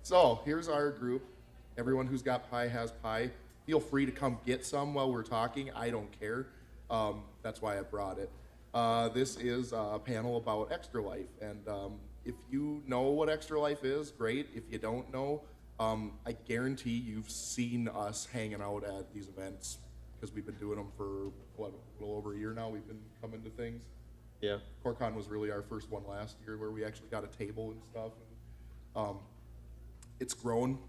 So here's our group. Everyone who's got pie has pie. Feel free to come get some while we're talking. I don't care. That's why I brought it. This is a panel about Extra Life, and if you know what Extra Life is, great. If you don't know, I guarantee you've seen us hanging out at these events because we've been doing them for, what, a little over a year now. We've been coming to things. Yeah. CoreCon was really our first one last year where we actually got a table and stuff. And, it's grown.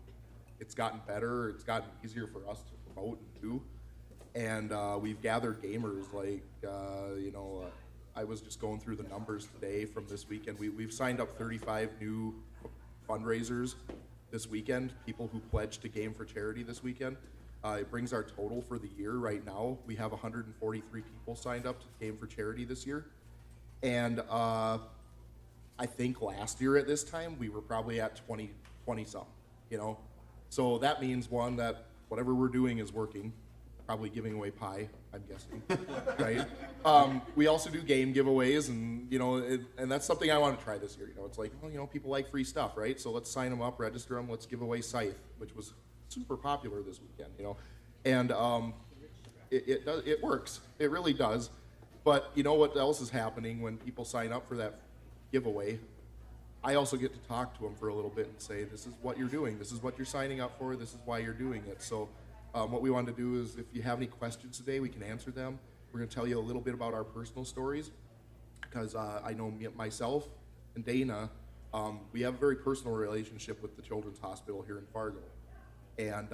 It's gotten better. It's gotten easier for us to promote and do. And we've gathered gamers like, I was just going through the numbers today from this weekend. We've signed up 35 new fundraisers this weekend, people who pledged to Game for Charity this weekend. It brings our total for the year right now. We have 143 people signed up to Game for Charity this year. And I think last year at this time, we were probably at 20 something, So that means, one, that whatever we're doing is working. Probably giving away pie, I'm guessing, right? We also do game giveaways, and and that's something I want to try this year. It's like, well, people like free stuff, right? So let's sign them up, register them. Let's give away Scythe, which was super popular this weekend, and it works. It really does. But you know what else is happening when people sign up for that giveaway? I also get to talk to them for a little bit and say, this is what you're doing. This is what you're signing up for. This is why you're doing it. So. What we wanted to do is, if you have any questions today, we can answer them. We're going to tell you a little bit about our personal stories, because I know myself and Dana, we have a very personal relationship with the Children's Hospital here in Fargo. And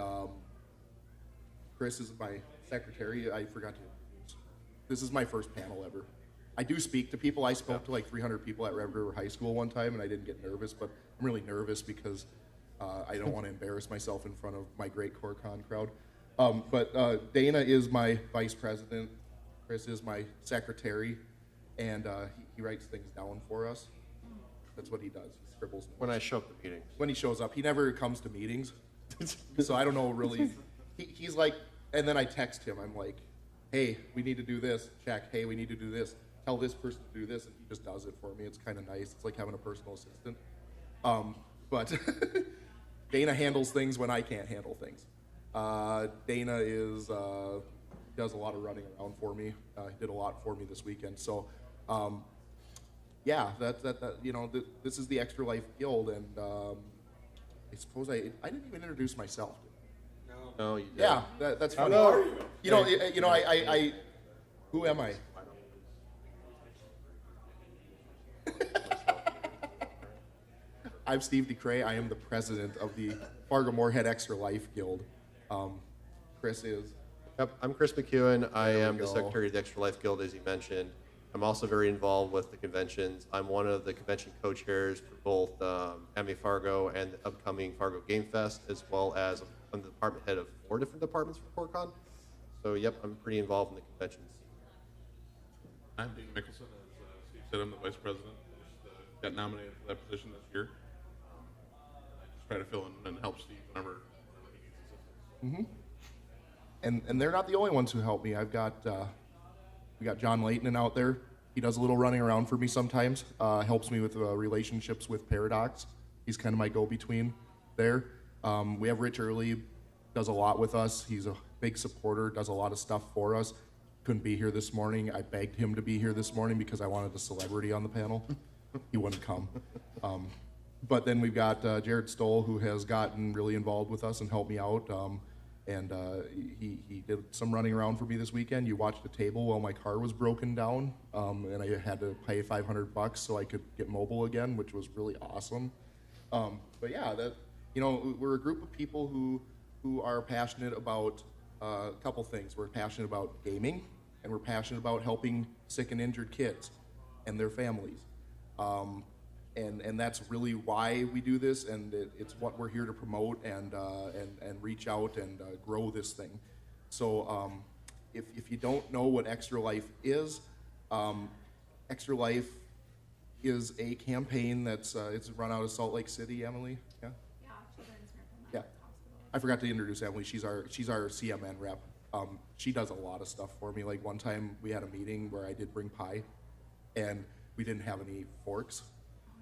Chris is my secretary. I forgot to introduce. This is my first panel ever. I do speak to people. I spoke to like 300 people at Red River High School one time, and I didn't get nervous, but I'm really nervous because I don't want to embarrass myself in front of my great CoreCon crowd. But Dana is my vice president. Chris is my secretary, and he writes things down for us. That's what he does. He scribbles notes. When I show up to meetings. When he shows up. He never comes to meetings, so I don't know really. He's like, and then I text him. I'm like, hey, we need to do this. Check. Hey, we need to do this. Tell this person to do this, and he just does it for me. It's kind of nice. It's like having a personal assistant. But Dana handles things when I can't handle things. Dana does a lot of running around for me. He did a lot for me this weekend. So, yeah, this is the Extra Life Guild, and I suppose I didn't even introduce myself. No, you didn't. Yeah, that's funny. How are you? I who am I? I'm Steve DeCray. I am the president of the Fargo Moorhead Extra Life Guild. Chris is? Yep, I'm Chris McEwen. I am the secretary of the Extra Life Guild, as you mentioned. I'm also very involved with the conventions. I'm one of the convention co-chairs for both AMA Fargo and the upcoming Fargo Game Fest, as well as I'm the department head of 4 different departments for CoreCon. So, yep, I'm pretty involved in the conventions. I'm Dean Mickelson. As Steve said, I'm the vice president. Just got nominated for that position this year. I just try to fill in and help Steve whenever he needs assistance. Mm-hmm. And they're not the only ones who help me. I've got we got John Leighton out there. He does a little running around for me sometimes. Helps me with relationships with Paradox. He's kind of my go-between there. We have Rich Early, does a lot with us. He's a big supporter, does a lot of stuff for us. Couldn't be here this morning. I begged him to be here this morning because I wanted a celebrity on the panel. He wouldn't come. But then we've got Jared Stoll, who has gotten really involved with us and helped me out. And he did some running around for me this weekend. You watched the table while my car was broken down, and I had to pay $500 so I could get mobile again, which was really awesome. But yeah, we're a group of people who are passionate about a couple things. We're passionate about gaming, and we're passionate about helping sick and injured kids and their families. And that's really why we do this, and it's what we're here to promote and reach out and grow this thing. So if you don't know what Extra Life is, Extra Life is a campaign that's it's run out of Salt Lake City. Emily, yeah. Yeah, Children's Miracle Yeah. Hospital. I forgot to introduce Emily. She's our CMN rep. She does a lot of stuff for me. Like one time we had a meeting where I did bring pie, and we didn't have any forks.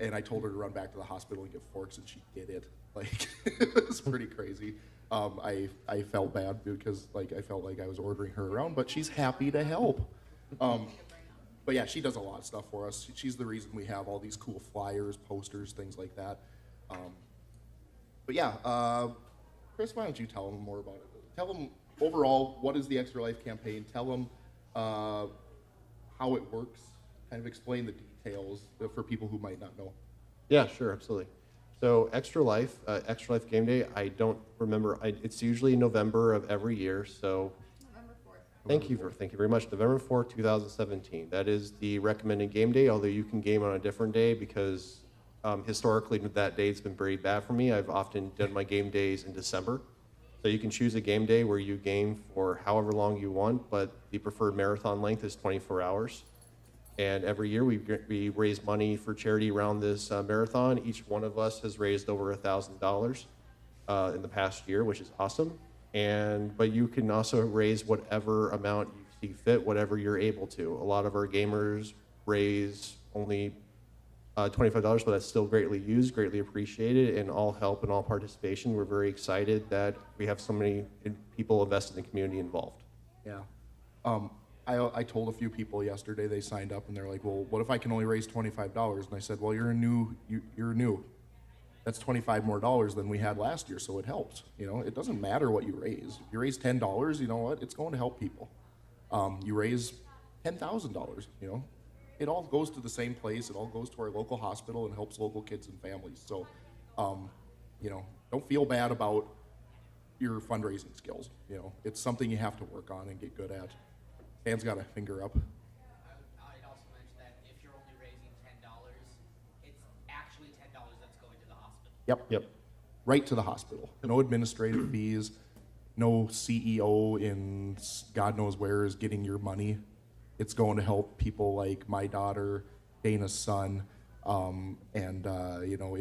And I told her to run back to the hospital and get forks, and she did it. Like, It was pretty crazy. I felt bad because like I felt like I was ordering her around, but she's happy to help. But yeah, she does a lot of stuff for us. She's the reason we have all these cool flyers, posters, things like that. But yeah, Chris, why don't you tell them more about it? Tell them overall, what is the Extra Life campaign? Tell them how it works. Kind of explain the details for people who might not know. Yeah, sure, absolutely. So Extra Life Game Day, I don't remember. It's usually November of every year. So November 4th. thank you very much. November 4th, 2017. That is the recommended game day, although you can game on a different day because historically that date's been very bad for me. I've often done my game days in December. So you can choose a game day where you game for however long you want, but the preferred marathon length is 24 hours. And every year we raise money for charity around this marathon. Each one of us has raised over $1,000 in the past year, which is awesome. But you can also raise whatever amount you see fit, whatever you're able to. A lot of our gamers raise only $25, but that's still greatly used, greatly appreciated, and all help and all participation. We're very excited that we have so many people invested in the community involved. Yeah. I told a few people yesterday, they signed up and they're like, well, what if I can only raise $25? And I said, well, you're new. That's $25 more than we had last year, so it helps. You know, it doesn't matter what you raise. If you raise $10, you know what? It's going to help people. You raise $10,000, you know, it all goes to the same place. It all goes to our local hospital and helps local kids and families. So, you know, don't feel bad about your fundraising skills. You know, it's something you have to work on and get good at. Dan's got a finger up. I'd also mention that if you're only raising $10, it's actually $10 that's going to the hospital. Yep. Right to the hospital. No administrative fees. No CEO in God knows where is getting your money. It's going to help people like my daughter, Dana's son, and you know,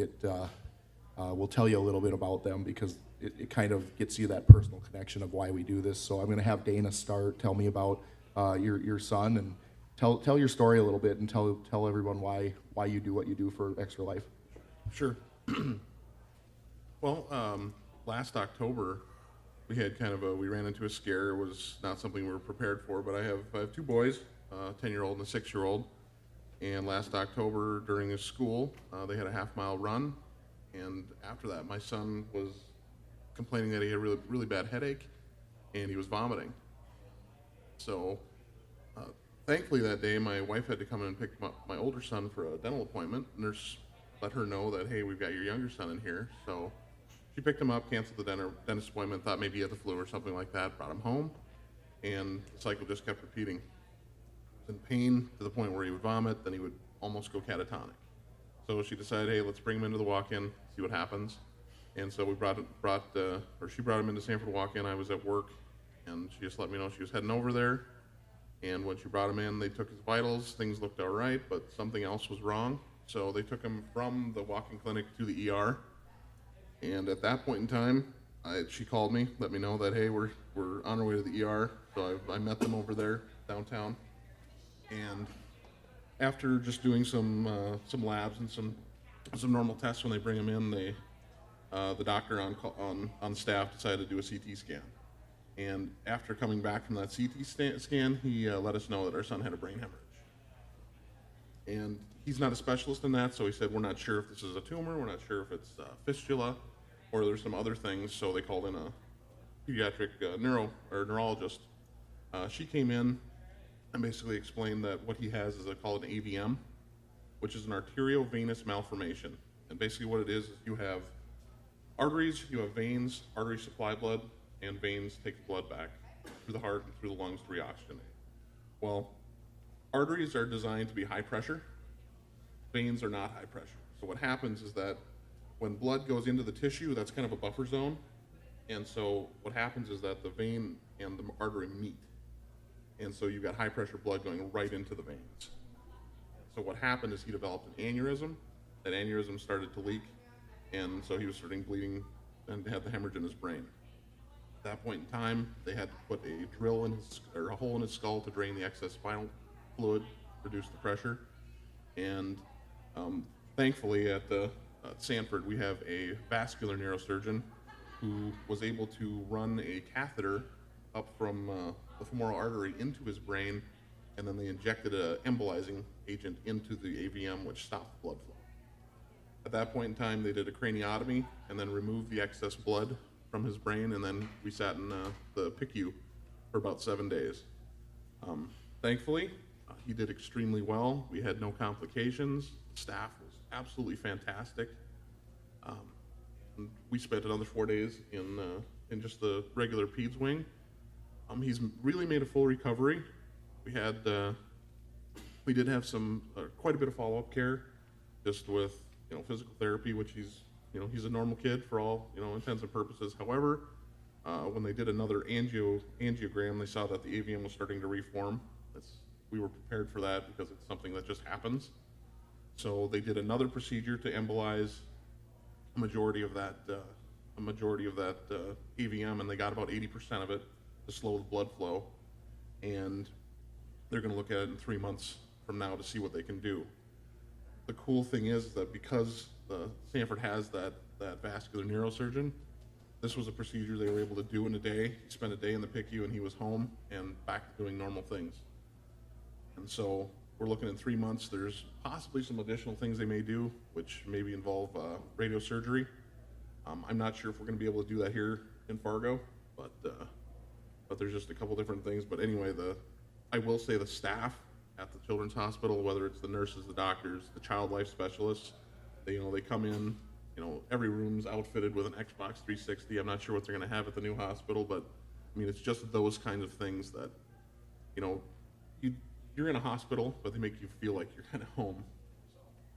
we'll tell you a little bit about them because it kind of gets you that personal connection of why we do this. So I'm going to have Dana start. Tell me about your son and tell your story a little bit and tell everyone why you do what you do for Extra Life. Sure. Well, last October, we had we ran into a scare. It was not something we were prepared for, but I have two boys, a 10-year-old and a 6-year-old. And last October, during his school, they had a half-mile run. And after that, my son was complaining that he had a really, really bad headache, and he was vomiting. So, thankfully that day, my wife had to come in and pick up my older son for a dental appointment. Nurse let her know that, hey, we've got your younger son in here. So she picked him up, canceled the dentist appointment, thought maybe he had the flu or something like that, brought him home, and the cycle just kept repeating. He was in pain to the point where he would vomit, then he would almost go catatonic. So she decided, hey, let's bring him into the walk-in, see what happens. And so we she brought him into Sanford walk-in. I was at work, and she just let me know she was heading over there. And when she brought him in, they took his vitals. Things looked all right, but something else was wrong. So they took him from the walk-in clinic to the ER. And at that point in time, she called me, let me know that, hey, we're on our way to the ER. So I met them over there downtown. And after just doing some labs and some normal tests when they bring them in, the doctor on staff decided to do a CT scan. And after coming back from that CT scan, he let us know that our son had a brain hemorrhage. And he's not a specialist in that, so he said, we're not sure if this is a tumor, we're not sure if it's fistula, or there's some other things, so they called in a pediatric neurologist. She came in and basically explained that what he has is called an AVM, which is an arteriovenous malformation. And basically what it is you have arteries, you have veins, arteries supply blood, and veins take the blood back through the heart and through the lungs to reoxygenate. Well, arteries are designed to be high pressure. Veins are not high pressure. So what happens is that when blood goes into the tissue, that's kind of a buffer zone. And so what happens is that the vein and the artery meet. And so you've got high pressure blood going right into the veins. So what happened is he developed an aneurysm. That aneurysm started to leak. And so he was starting bleeding and had the hemorrhage in his brain. At that point in time, they had to put a hole in his skull to drain the excess spinal fluid, reduce the pressure. And thankfully, at the at Sanford, we have a vascular neurosurgeon who was able to run a catheter up from the femoral artery into his brain, and then they injected an embolizing agent into the AVM, which stopped blood flow. At that point in time, they did a craniotomy and then removed the excess blood from his brain, and then we sat in the PICU for about 7 days. Thankfully, he did extremely well. We had no complications. The staff was absolutely fantastic. And we spent another 4 days in just the regular peds wing. He's really made a full recovery. We did have some quite a bit of follow-up care, just with physical therapy, which he's a normal kid for all intents and purposes. However, when they did another angiogram, they saw that the AVM was starting to reform. We were prepared for that because it's something that just happens. So they did another procedure to embolize a majority of that AVM, and they got about 80% of it to slow the blood flow. And they're going to look at it in 3 months from now to see what they can do. The cool thing is that because Sanford has that vascular neurosurgeon, this was a procedure they were able to do in a day. He spent a day in the PICU and he was home and back to doing normal things. And so we're looking at 3 months. There's possibly some additional things they may do, which maybe involve radiosurgery. I'm not sure if we're going to be able to do that here in Fargo, but there's just a couple different things. But anyway, I will say the staff at the Children's Hospital, whether it's the nurses, the doctors, the child life specialists, they come in, every room's outfitted with an Xbox 360. I'm not sure what they're going to have at the new hospital, but I mean, it's just those kinds of things that, you're in a hospital, but they make you feel like you're kind of home.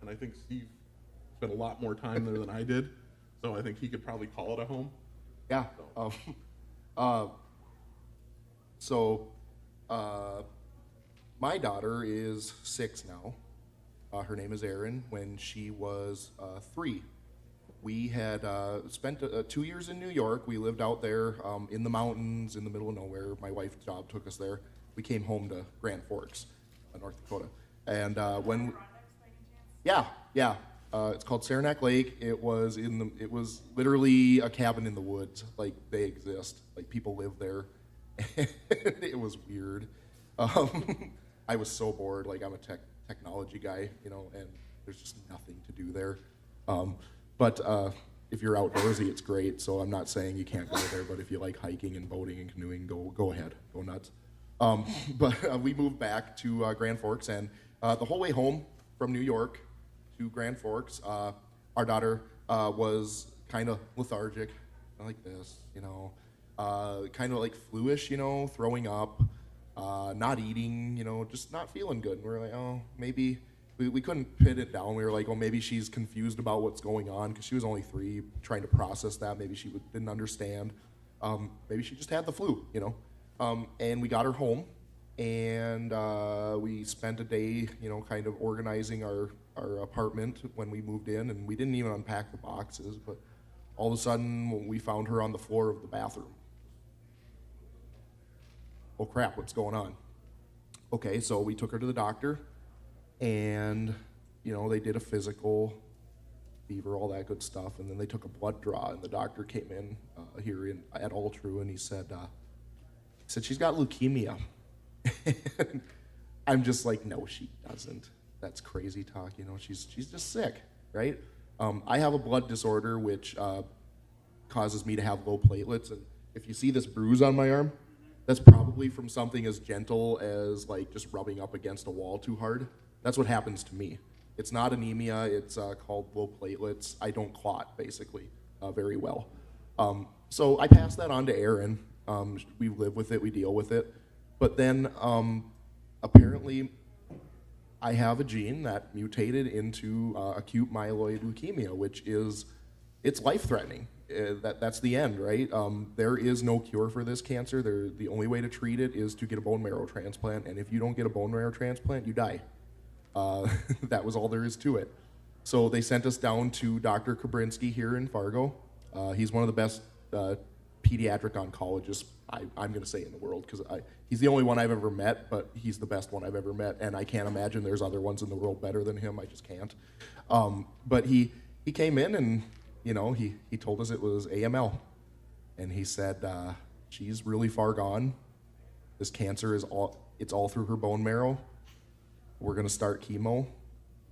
And I think Steve spent a lot more time there than I did, so I think he could probably call it a home. Yeah. My daughter is 6 now. Her name is Erin. When she was 3, we had spent 2 years in New York. We lived out there in the mountains in the middle of nowhere. My wife's job took us there. We came home to Grand Forks, North Dakota. And it's called Saranac Lake. It was literally a cabin in the woods. Like, they exist. Like, people live there. It was weird. I was so bored. Like, I'm a technology guy, and there's just nothing to do there. But if you're outdoorsy, it's great. So I'm not saying you can't go there, but if you like hiking and boating and canoeing, go ahead, go nuts. But we moved back to Grand Forks, and the whole way home from New York to Grand Forks, our daughter was kind of lethargic, like this, kind of like fluish, throwing up, not eating, just not feeling good. And we were like, oh, maybe we couldn't pin it down. We were like, oh, maybe she's confused about what's going on because she was only 3, trying to process that. Maybe she didn't understand. Maybe she just had the flu, and we got her home, and we spent a day, kind of organizing our apartment when we moved in, and we didn't even unpack the boxes, but all of a sudden we found her on the floor of the bathroom. Oh crap, what's going on? Okay, so we took her to the doctor, and they did a physical, fever, all that good stuff, and then they took a blood draw, and the doctor came in here at Altru, and he said she's got leukemia. I'm just like, no, she doesn't. That's crazy talk, she's just sick, right? I have a blood disorder which causes me to have low platelets, and if you see this bruise on my arm, that's probably from something as gentle as like just rubbing up against a wall too hard. That's what happens to me. It's not anemia, it's called low platelets. I don't clot, basically, very well. So I passed that on to Erin. We live with it, we deal with it. But then apparently I have a gene that mutated into acute myeloid leukemia, which it's life-threatening. That's the end, right? There is no cure for this cancer. The only way to treat it is to get a bone marrow transplant, and if you don't get a bone marrow transplant, you die. That was all there is to it. So they sent us down to Dr. Kabrinsky here in Fargo. He's one of the best pediatric oncologists, I'm going to say, in the world, because he's the only one I've ever met, but he's the best one I've ever met, and I can't imagine there's other ones in the world better than him. I just can't. But he he came in and, he told us it was AML. And he said, she's really far gone. This cancer it's all through her bone marrow. We're going to start chemo.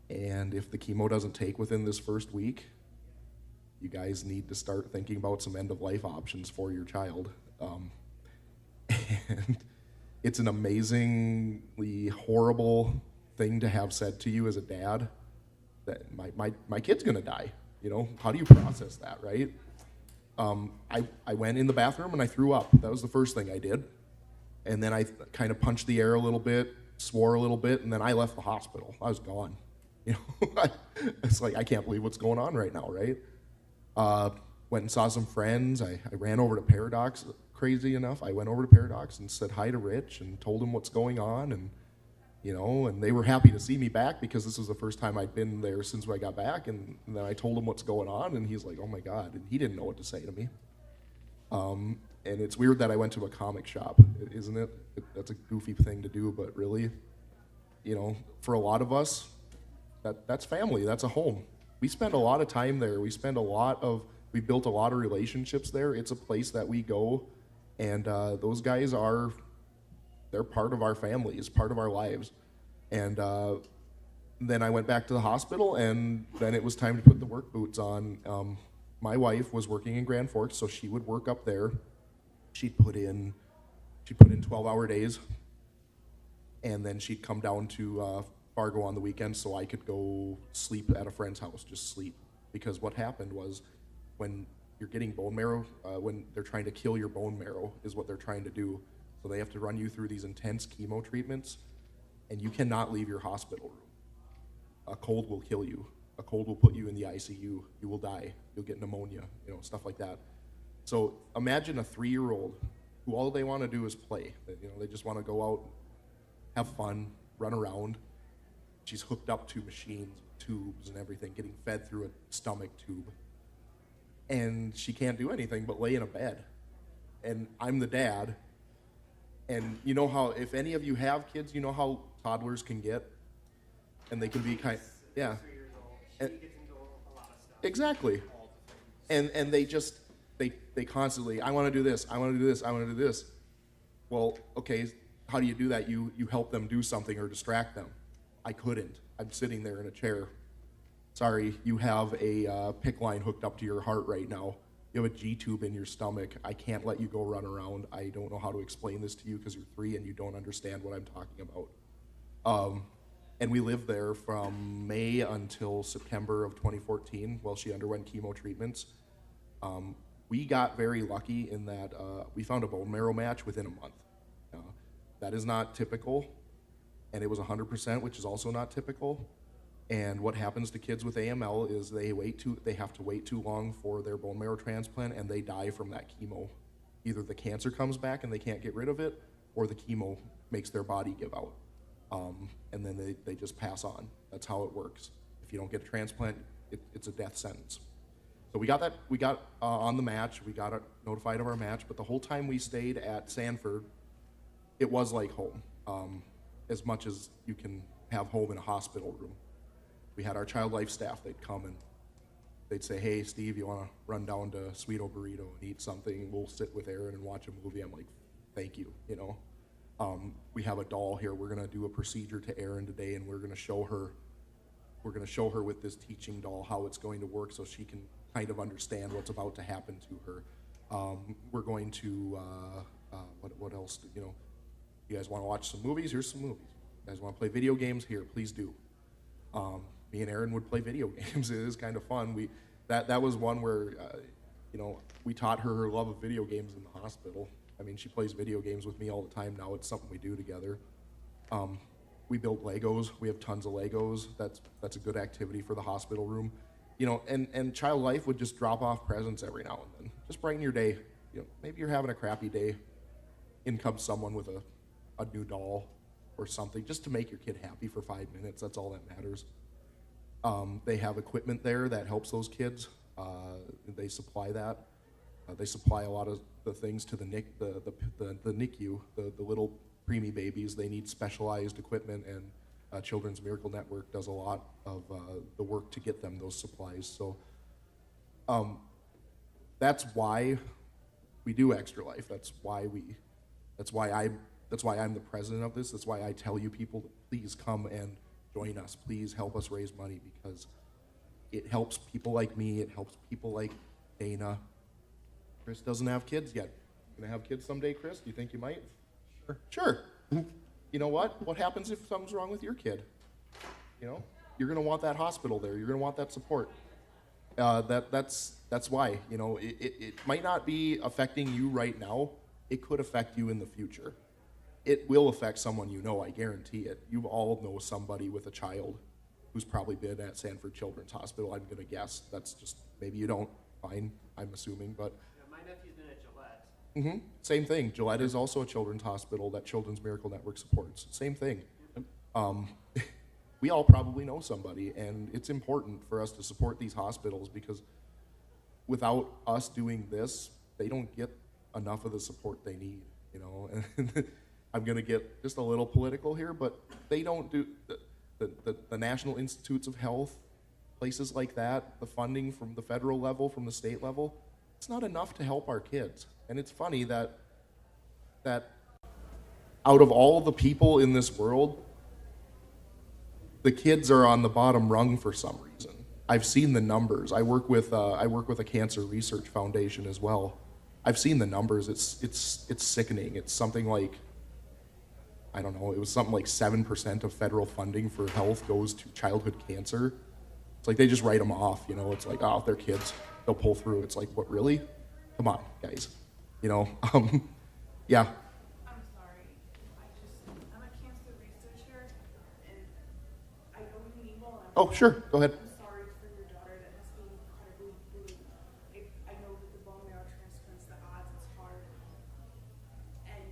And if the chemo doesn't take within this first week, you guys need to start thinking about some end-of-life options for your child. And it's an amazingly horrible thing to have said to you as a dad, that my kid's gonna die. How do you process that, right? I went in the bathroom and I threw up. That was the first thing I did. And then I kind of punched the air a little bit, swore a little bit, and then I left the hospital. I was gone. It's like, I can't believe what's going on right now, right? Went and saw some friends. I ran over to Paradox. Crazy enough, I went over to Paradox and said hi to Rich and told him what's going on, and and they were happy to see me back because this was the first time I'd been there since I got back, and then I told him what's going on, and he's like, oh my God, and he didn't know what to say to me. And it's weird that I went to a comic shop, isn't it? That's a goofy thing to do, but really, for a lot of us, that's family, that's a home. We spend a lot of time there. We built a lot of relationships there. It's a place that we go, and those guys they're part of our family, it's part of our lives. And then I went back to the hospital, and then it was time to put the work boots on. My wife was working in Grand Forks, so she would work up there. She'd put in 12-hour days, and then she'd come down to Fargo on the weekends so I could go sleep at a friend's house, just sleep. Because what happened was, when you're getting bone marrow, when they're trying to kill your bone marrow is what they're trying to do. So they have to run you through these intense chemo treatments, and you cannot leave your hospital room. A cold will kill you. A cold will put you in the ICU. You will die. You'll get pneumonia, stuff like that. So imagine a 3-year-old who all they want to do is play. They just want to go out, have fun, run around. She's hooked up to machines, tubes and everything, getting fed through a stomach tube. And she can't do anything but lay in a bed. And I'm the dad. And you know how, if any of you have kids, you know how toddlers can get? And they can be yeah. And, She gets into a lot of stuff. exactly. And they constantly, I want to do this, I want to do this, I want to do this. Well, okay, how do you do that? You help them do something or distract them. I couldn't. I'm sitting there in a chair. Sorry, you have a PICC line hooked up to your heart right now. You have a G-tube in your stomach. I can't let you go run around. I don't know how to explain this to you because you're 3 and you don't understand what I'm talking about. And we lived there from May until September of 2014 while she underwent chemo treatments. We got very lucky in that we found a bone marrow match within a month. That is not typical, and it was 100%, which is also not typical. And what happens to kids with AML is they have to wait too long for their bone marrow transplant, and they die from that chemo. Either the cancer comes back and they can't get rid of it, or the chemo makes their body give out. And then they just pass on. That's how it works. If you don't get a transplant, it's a death sentence. So we got on the match, we got notified of our match, but the whole time we stayed at Sanford, it was like home, as much as you can have home in a hospital room. We had our child life staff, they'd come and they'd say, hey, Steve, you want to run down to Sweeto Burrito and eat something? We'll sit with Erin and watch a movie. I'm like, thank you, We have a doll here. We're going to do a procedure to Erin today, and we're going to show her with this teaching doll how it's going to work so she can kind of understand what's about to happen to her. We're going to, what else? You guys want to watch some movies? Here's some movies. You guys want to play video games? Here, please do. Me and Erin would play video games. It is kind of fun. That was one where, we taught her love of video games in the hospital. I mean, she plays video games with me all the time now. It's something we do together. We build Legos. We have tons of Legos. That's a good activity for the hospital room. And Child Life would just drop off presents every now and then. Just brighten your day. Maybe you're having a crappy day. In comes someone with a new doll or something, just to make your kid happy for 5 minutes. That's all that matters. They have equipment there that helps those kids. They supply that. They supply a lot of the things to the NICU, the little preemie babies. They need specialized equipment, and Children's Miracle Network does a lot of the work to get them those supplies. So that's why we do Extra Life. That's why I'm the president of this. That's why I tell you people, please come and join us. Please help us raise money, because it helps people like me. It helps people like Dana. Chris doesn't have kids yet. Gonna have kids someday, Chris? Do you think you might? Sure. Sure. You know what? What happens if something's wrong with your kid? You know, you're gonna want that hospital there. You're gonna want that support. That's why. You know, it might not be affecting you right now. It could affect you in the future. It will affect someone you know, I guarantee it. You all know somebody with a child who's probably been at Sanford Children's Hospital, I'm gonna guess. That's just, maybe you don't, fine, I'm assuming, but. Yeah, my nephew's been at Gillette. Same thing. Gillette is also a children's hospital that Children's Miracle Network supports. Same thing. We all probably know somebody, and it's important for us to support these hospitals, because without us doing this, they don't get enough of the support they need, you know. And I'm gonna get just a little political here, but they don't do the National Institutes of Health, places like that, the funding from the federal level, from the state level, it's not enough to help our kids. And it's funny that out of all the people in this world, the kids are on the bottom rung for some reason. I've seen the numbers. I work with a cancer research foundation as well. I've seen the numbers. It's sickening. It's something like, I don't know, it was something like 7% of federal funding for health goes to childhood cancer. It's like they just write them off, you know. It's like, oh, they're kids, they'll pull through. It's like, what, really? Come on, guys. You know, yeah. I'm sorry. I'm a cancer researcher, and I know you mean well. Oh, sure, go ahead. I'm sorry for your daughter that must be incredibly bruised. I know with the bone marrow transplants, the odds, it's hard. And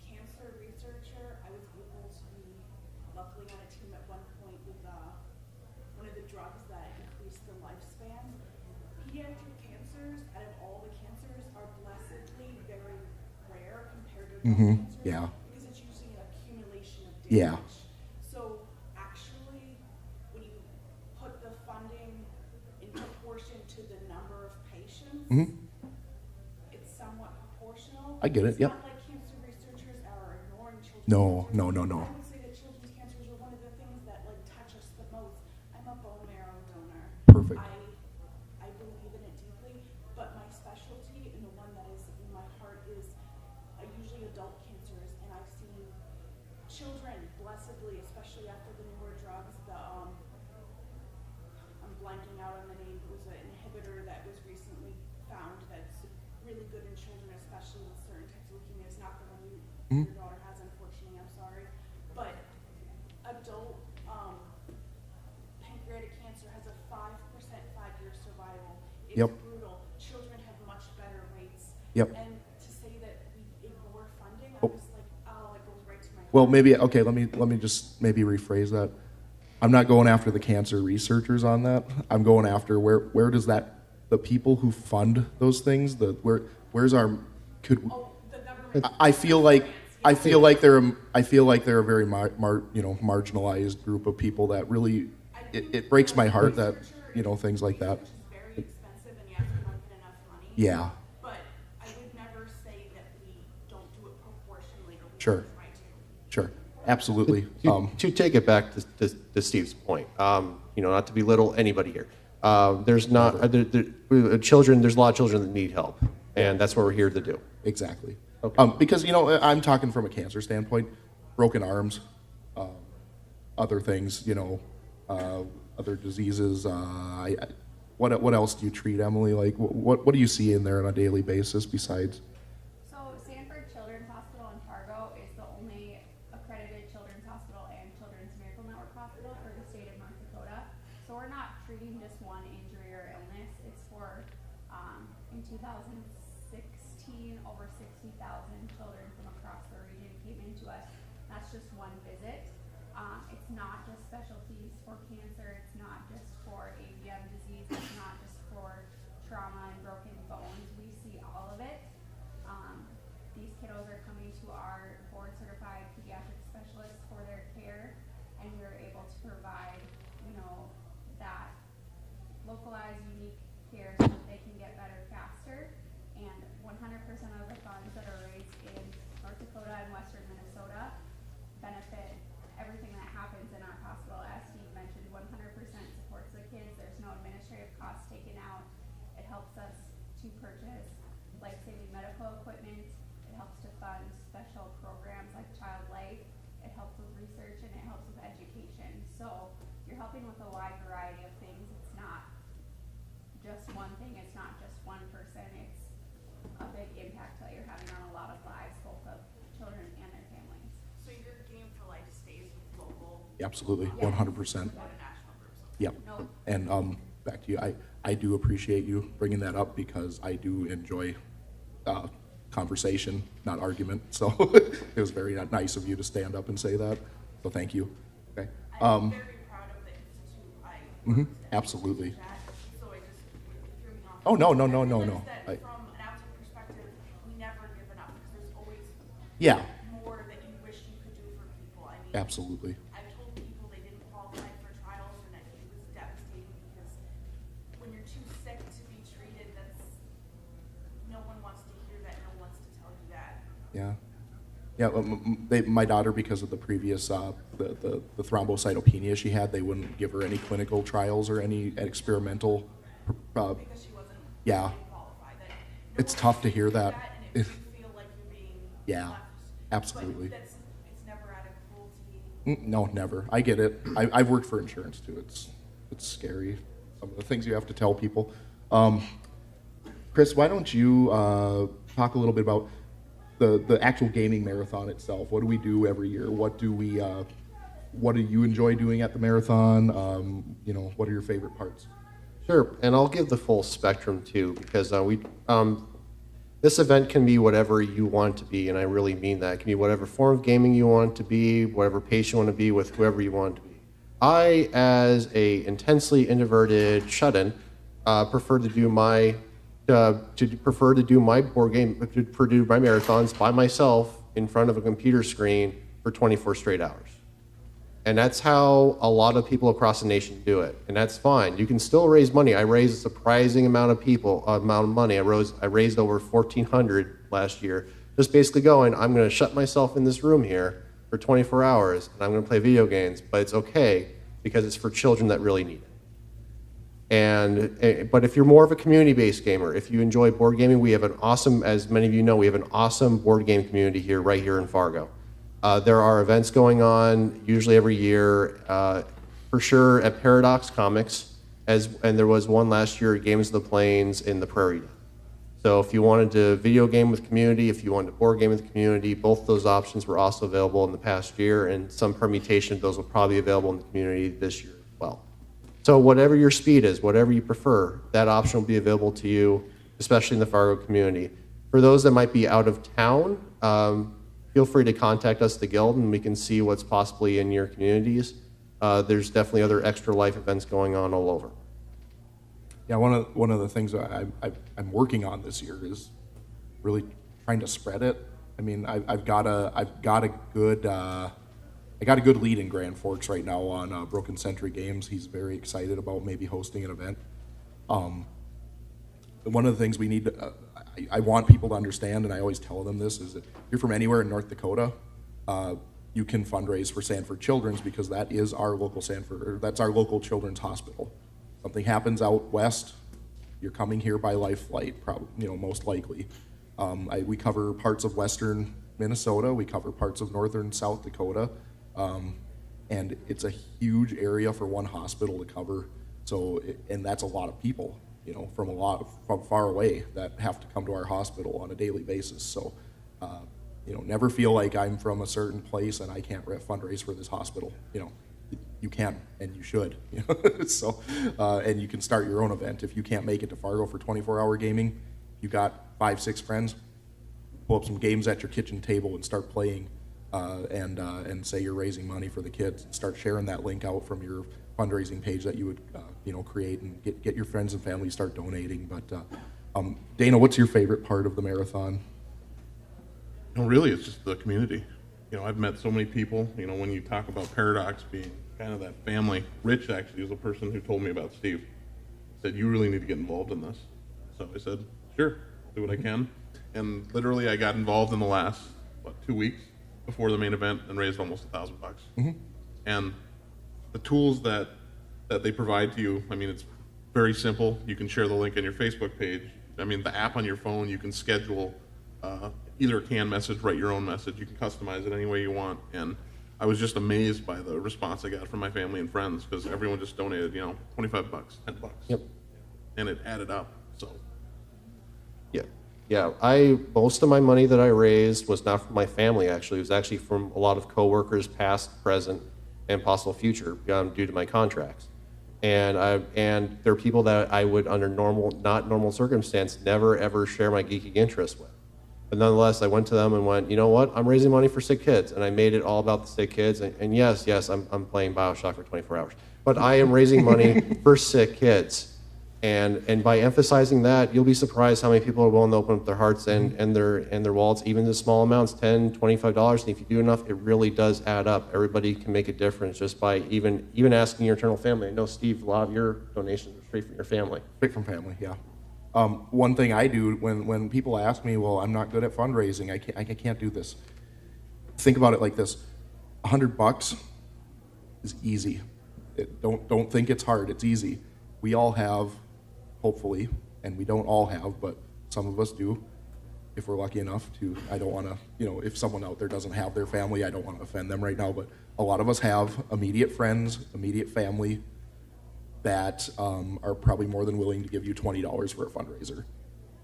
cancer researcher, I was able to be luckily on a team at one point with one of the drugs that increase the lifespan. Pediatric cancers, out of all the cancers, are blessedly very rare compared to adult cancers. Yeah. Because it's usually an accumulation of Yeah. damage. So actually, when you put the funding in proportion to the number of patients, it's somewhat proportional. I get it, It's yep. not like cancer researchers are ignoring children's No, cancers. no, no, no. I would say that children's cancers are one of the things that like touch us the most. I'm a bone marrow donor. Perfect. I believe in it deeply, but my specialty and the one that is in my heart is usually adult cancers, and I've seen children, blessedly, especially after the newer drugs, I'm blanking out on the name, it was an inhibitor that was recently found that's really good in children, especially with certain types of leukemia. It's not the one your daughter has, unfortunately, I'm sorry. But adult pancreatic cancer has a 5% 5-year survival. It's Yep. brutal. Children have much better rates. Yep. And to say that we ignore funding, Oh. I'm just like, oh, it goes right to my Well, heart. maybe, okay, let me just maybe rephrase that. I'm not going after the cancer researchers on that. I'm going after where does the people who fund those things, where's our, Oh, the government. I feel like they're a very marginalized group of people that really, it breaks my heart that, you know, things like that. Research is very expensive, and yes, we don't get enough money. Yeah, But I would never say that we don't do it proportionally, or we Sure. don't try to. sure, absolutely. To take it back to Steve's point, you know, not to belittle anybody here. There's not children. There's a lot of children that need help, and that's what we're here to do. Exactly. Okay. Because, you know, I'm talking from a cancer standpoint, broken arms, other things, you know, other diseases. What else do you treat, Emily? Like, what do you see in there on a daily basis besides? So Sanford Children's Hospital in Fargo is the only accredited children's hospital and Children's Miracle Network hospital for the state of North Dakota. So we're not treating just one injury or illness. It's for, in 2016, over 60,000 children from across the region came into us. That's just one visit. It's not just specialties for cancer. It's not just for AVM disease. It's not just for trauma and broken bones. We see all of it. These kiddos are coming to our board certified pediatric specialists for their care, and we're to purchase life-saving medical equipment. It helps to fund special programs like Child Life. It helps with research and it helps with education. So you're helping with a wide variety of things. It's not just one thing. It's not just one person. It's a big impact that you're having on a lot of lives, both of children and their families. So your Game for Life stays local, Absolutely, Yeah. 100%. not a national group. Yep. No. And back to you, I do appreciate you bringing that up because I do enjoy conversation, not argument. So it was very nice of you to stand up and say that. So thank you. Okay. I'm very proud of the institute I worked at. Absolutely. So I just, it threw me off. Oh, no. I realized that I- from an outside perspective, we never give enough because there's always Yeah, more that you wish you could do for people. I mean, absolutely. I've told people they didn't qualify for trials and it was devastating because when you're too sick to be treated, no one wants to hear that, no one wants to tell you that. Yeah. Yeah, my daughter, because of the previous, the thrombocytopenia she had, they wouldn't give her any clinical trials or any experimental, Because she wasn't yeah. qualified. That no It's one tough wants to hear hear that. And it makes you feel like you're being Yeah, left. absolutely. But it's never out of cruelty. No, never. I get it. I've worked for insurance too. It's scary, some of the things you have to tell people. Chris, why don't you talk a little bit about the actual gaming marathon itself? What do we do every year? What do you enjoy doing at the marathon? What are your favorite parts? Sure, and I'll give the full spectrum too, because this event can be whatever you want it to be, and I really mean that. It can be whatever form of gaming you want it to be, whatever pace you want to be with whoever you want it to be. I, as a intensely introverted shut-in, prefer to do my board game, to do my marathons by myself in front of a computer screen for 24 straight hours. And that's how a lot of people across the nation do it, and that's fine. You can still raise money. I raised a surprising amount of money. I raised over $1,400 last year, just basically going, I'm going to shut myself in this room here for 24 hours, and I'm going to play video games, but it's okay because it's for children that really need it. But if you're more of a community-based gamer, if you enjoy board gaming, we have an awesome, as many of you know, we have an awesome board game community right here in Fargo. There are events going on usually every year, for sure at Paradox Comics, and there was one last year at Games of the Plains in the Prairie. So if you wanted to video game with community, if you wanted to board game with the community, both those options were also available in the past year, and some permutation of those will probably be available in the community this year as well. So whatever your speed is, whatever you prefer, that option will be available to you, especially in the Fargo community. For those that might be out of town, feel free to contact us, the Guild, and we can see what's possibly in your communities. There's definitely other extra life events going on all over. Yeah, one of the things I'm working on this year is really trying to spread it. I mean, I got a good lead in Grand Forks right now on Broken Century Games. He's very excited about maybe hosting an event. One of the things we need, I want people to understand, and I always tell them this, is that if you're from anywhere in North Dakota, you can fundraise for Sanford Children's because that is our local that's our local children's hospital. Something happens out west, you're coming here by life flight, probably, most likely. We cover parts of western Minnesota, we cover parts of northern South Dakota, and it's a huge area for one hospital to cover. So, and that's a lot of people, from far away that have to come to our hospital on a daily basis. So, never feel like I'm from a certain place and I can't fundraise for this hospital. You can and you should. So, and you can start your own event. If you can't make it to Fargo for 24-hour gaming, you got 5-6 friends, pull up some games at your kitchen table and start playing, and say you're raising money for the kids. And start sharing that link out from your fundraising page that you would create, and get your friends and family start donating. But Dana, what's your favorite part of the marathon? Really, it's just the community. I've met so many people. When you talk about Paradox being kind of that family, Rich actually is a person who told me about Steve. Said, you really need to get involved in this. So I said, sure, I'll do what I can. And literally I got involved in the last, 2 weeks before the main event and raised almost $1,000. Mm-hmm. And the tools that they provide to you, it's very simple. You can share the link on your Facebook page. I mean, the app on your phone, you can schedule either a canned message, write your own message. You can customize it any way you want. And I was just amazed by the response I got from my family and friends because everyone just donated, you know, $25, $10. Yep. And it added up. So Yeah, most of my money that I raised was not from my family, actually. It was actually from a lot of coworkers, past, present, and possible future, due to my contracts. And there are people that I would, under not normal circumstance, never ever share my geeky interest with. But nonetheless, I went to them and went, you know what? I'm raising money for sick kids, and I made it all about the sick kids. And yes, I'm playing BioShock for 24 hours, but I am raising money for sick kids. And by emphasizing that, you'll be surprised how many people are willing to open up their hearts and their wallets, even to small amounts, $10, $25. And if you do enough, it really does add up. Everybody can make a difference just by even asking your eternal family. I know, Steve, a lot of your donations are straight from your family. Straight from family, yeah. One thing I do when people ask me, well, I'm not good at fundraising, I can't do this. Think about it like this: $100 is easy. Don't think it's hard. It's easy. We all have, hopefully, and we don't all have, but some of us do, if we're lucky enough to. I don't want to, if someone out there doesn't have their family, I don't want to offend them right now, but a lot of us have immediate friends, immediate family that are probably more than willing to give you $20 for a fundraiser.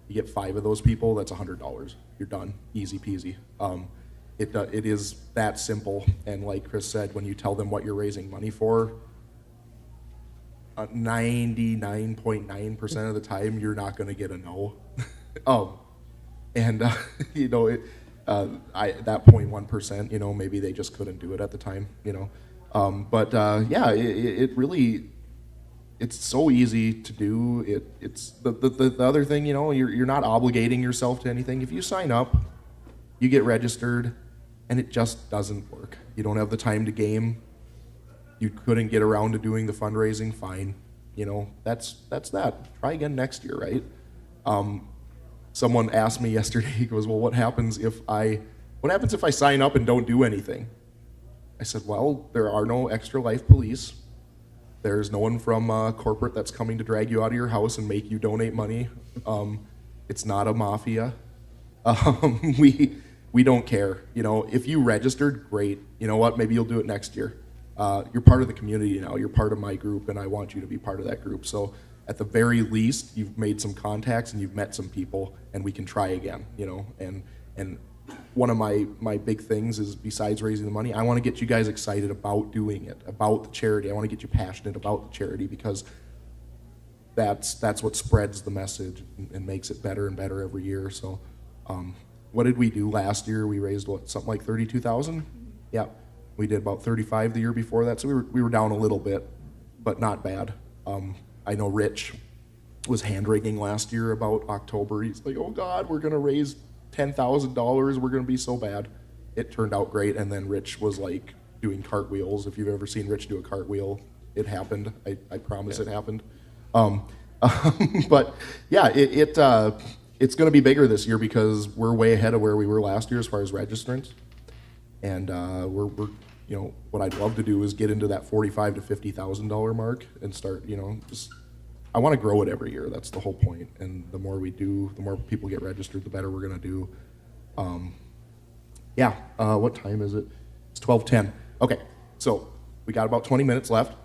You get 5 of those people, that's $100. You're done, easy peasy. It is that simple, and like Chris said, when you tell them what you're raising money for, 99.9% of the time, you're not going to get a no. That 0.1%, maybe they just couldn't do it at the time, it really, it's so easy to do. It's the other thing, you're not obligating yourself to anything. If you sign up, you get registered, and it just doesn't work. You don't have the time to game. You couldn't get around to doing the fundraising, fine. That's that. Try again next year, right? Someone asked me yesterday, he goes, well, what happens if I sign up and don't do anything? I said, well, there are no extra life police. There's no one from corporate that's coming to drag you out of your house and make you donate money. It's not a mafia. We don't care. If you registered, great. You know what? Maybe you'll do it next year. You're part of the community now. You're part of my group, and I want you to be part of that group. So at the very least, you've made some contacts and you've met some people, and we can try again. And one of my big things is, besides raising the money, I want to get you guys excited about doing it, about the charity. I want to get you passionate about the charity, because that's what spreads the message and makes it better and better every year. So what did we do last year? We raised something like $32,000? Yeah. We did about 35 the year before that, so we were down a little bit, but not bad. I know Rich was hand-wringing last year about October. He's like, oh God, we're going to raise $10,000. We're going to be so bad. It turned out great, and then Rich was like doing cartwheels. If you've ever seen Rich do a cartwheel, it happened. I promise it happened. But yeah, it's going to be bigger this year because we're way ahead of where we were last year as far as registrants. And we're what I'd love to do is get into that $45,000 to $50,000 mark and start, I want to grow it every year. That's the whole point. And the more we do, the more people get registered, the better we're going to do. What time is it? It's 12:10. Okay, so we got about 20 minutes left.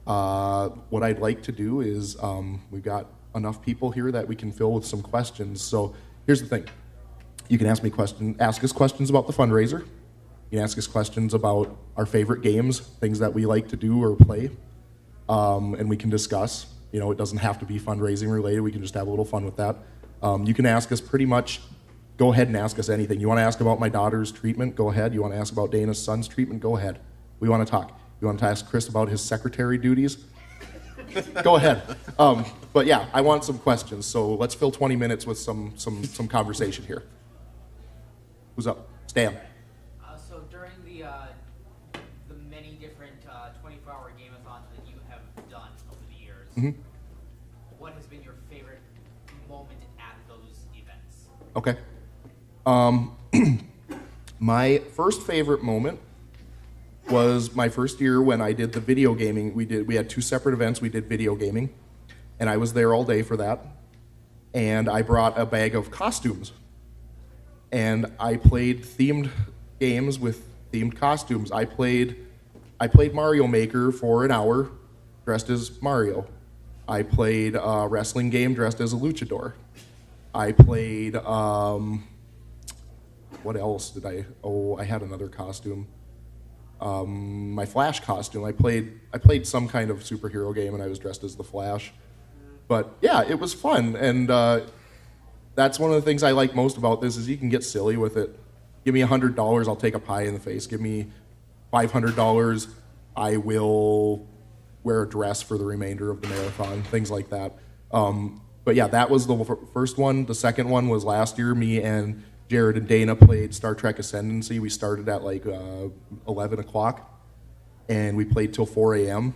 What I'd like to do is we've got enough people here that we can fill with some questions. So here's the thing. You can ask us questions about the fundraiser. You can ask us questions about our favorite games, things that we like to do or play, and we can discuss. It doesn't have to be fundraising related. We can just have a little fun with that. You can ask us pretty much, go ahead and ask us anything. You want to ask about my daughter's treatment? Go ahead. You want to ask about Dana's son's treatment? Go ahead. We want to talk. You want to ask Chris about his secretary duties? Go ahead. But yeah, I want some questions. So let's fill 20 minutes with some conversation here. Who's up? Stan. So during the many different 24-hour game-a-thons that you have done over the years, what has been your favorite moment at those events? Okay. My first favorite moment was my first year when I did the video gaming. We had 2 separate events. We did video gaming, and I was there all day for that. and I brought a bag of costumes. And I played themed games with themed costumes. I played Mario Maker for an hour, dressed as Mario. I played a wrestling game dressed as a luchador. I played, what else did I? Oh, I had another costume. My Flash costume. I played some kind of superhero game, and I was dressed as the Flash. But yeah, it was fun, and that's one of the things I like most about this is you can get silly with it. Give me $100, I'll take a pie in the face. Give me $500, I will wear a dress for the remainder of the marathon. Things like that. But yeah, that was the first one. The second one was last year. Me and Jared and Dana played Star Trek Ascendancy. We started at like 11 o'clock, and we played till 4 a.m.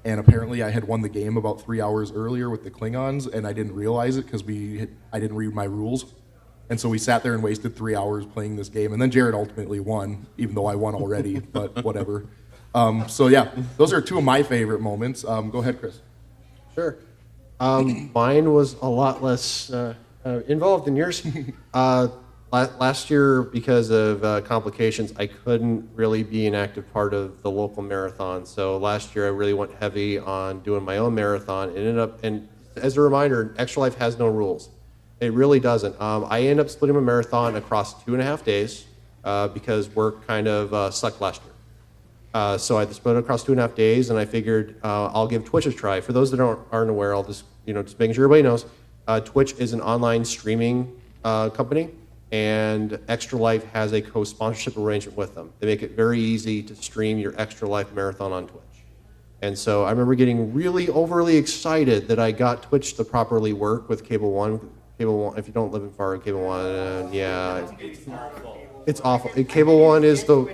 And apparently I had won the game about 3 hours earlier with the Klingons, and I didn't realize it because I didn't read my rules. And so we sat there and wasted 3 hours playing this game. And then Jared ultimately won, even though I won already, but whatever. So yeah, those are two of my favorite moments. Go ahead, Chris. Sure. Mine was a lot less involved than yours. Last year, because of complications, I couldn't really be an active part of the local marathon. So last year, I really went heavy on doing my own marathon. It ended up, and as a reminder, Extra Life has no rules. It really doesn't. I ended up splitting my marathon across 2.5 days because work kind of sucked last year. So I split it across 2.5 days, and I figured I'll give Twitch a try. For those that aren't aware, I'll just making sure everybody knows. Twitch is an online streaming company, and Extra Life has a co-sponsorship arrangement with them. They make it very easy to stream your Extra Life marathon on Twitch. And so I remember getting really overly excited that I got Twitch to properly work with Cable One. Cable One, if you don't live in Fargo, Cable One, yeah, it's awful. Cable One is the.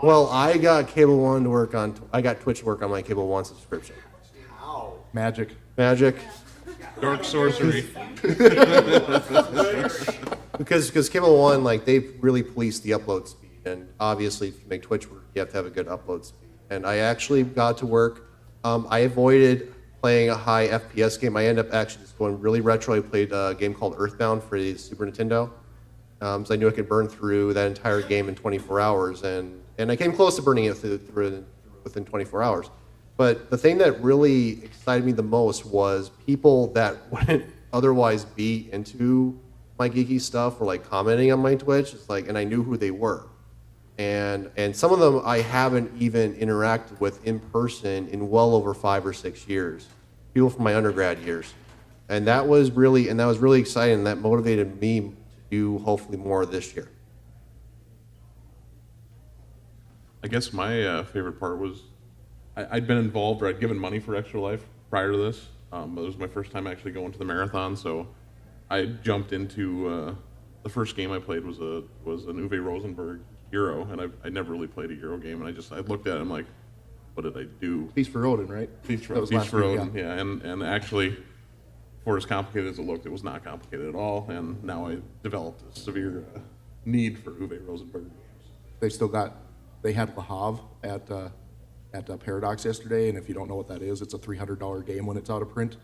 Well, I got Cable One to work on. I got Twitch to work on my Cable One subscription. Magic. Dark sorcery. Because Cable One, like, they really police the upload speed, and obviously, if you make Twitch work, you have to have a good upload speed. And I actually got to work. I avoided playing a high FPS game. I ended up actually just going really retro. I played a game called Earthbound for the Super Nintendo. So I knew I could burn through that entire game in 24 hours, and I came close to burning it through within 24 hours. But the thing that really excited me the most was people that wouldn't otherwise be into my geeky stuff were like commenting on my Twitch. It's like, and I knew who they were, and some of them I haven't even interacted with in person in well over 5 or 6 years. People from my undergrad years, and that was really exciting. And that motivated me to do hopefully more this year. I guess my favorite part was I'd been involved, or I'd given money for Extra Life prior to this. It was my first time actually going to the marathon, so I jumped into the first game I played was an Uwe Rosenberg Euro, and I never really played a Euro game, and I looked at it, I'm like, what did I do? Feast for Odin, right? Feast for Odin, yeah. And actually, for as complicated as it looked, it was not complicated at all, and now I developed a severe need for Uwe Rosenberg games. They had Le Havre at Paradox yesterday, and if you don't know what that is, it's a $300 game when it's out of print,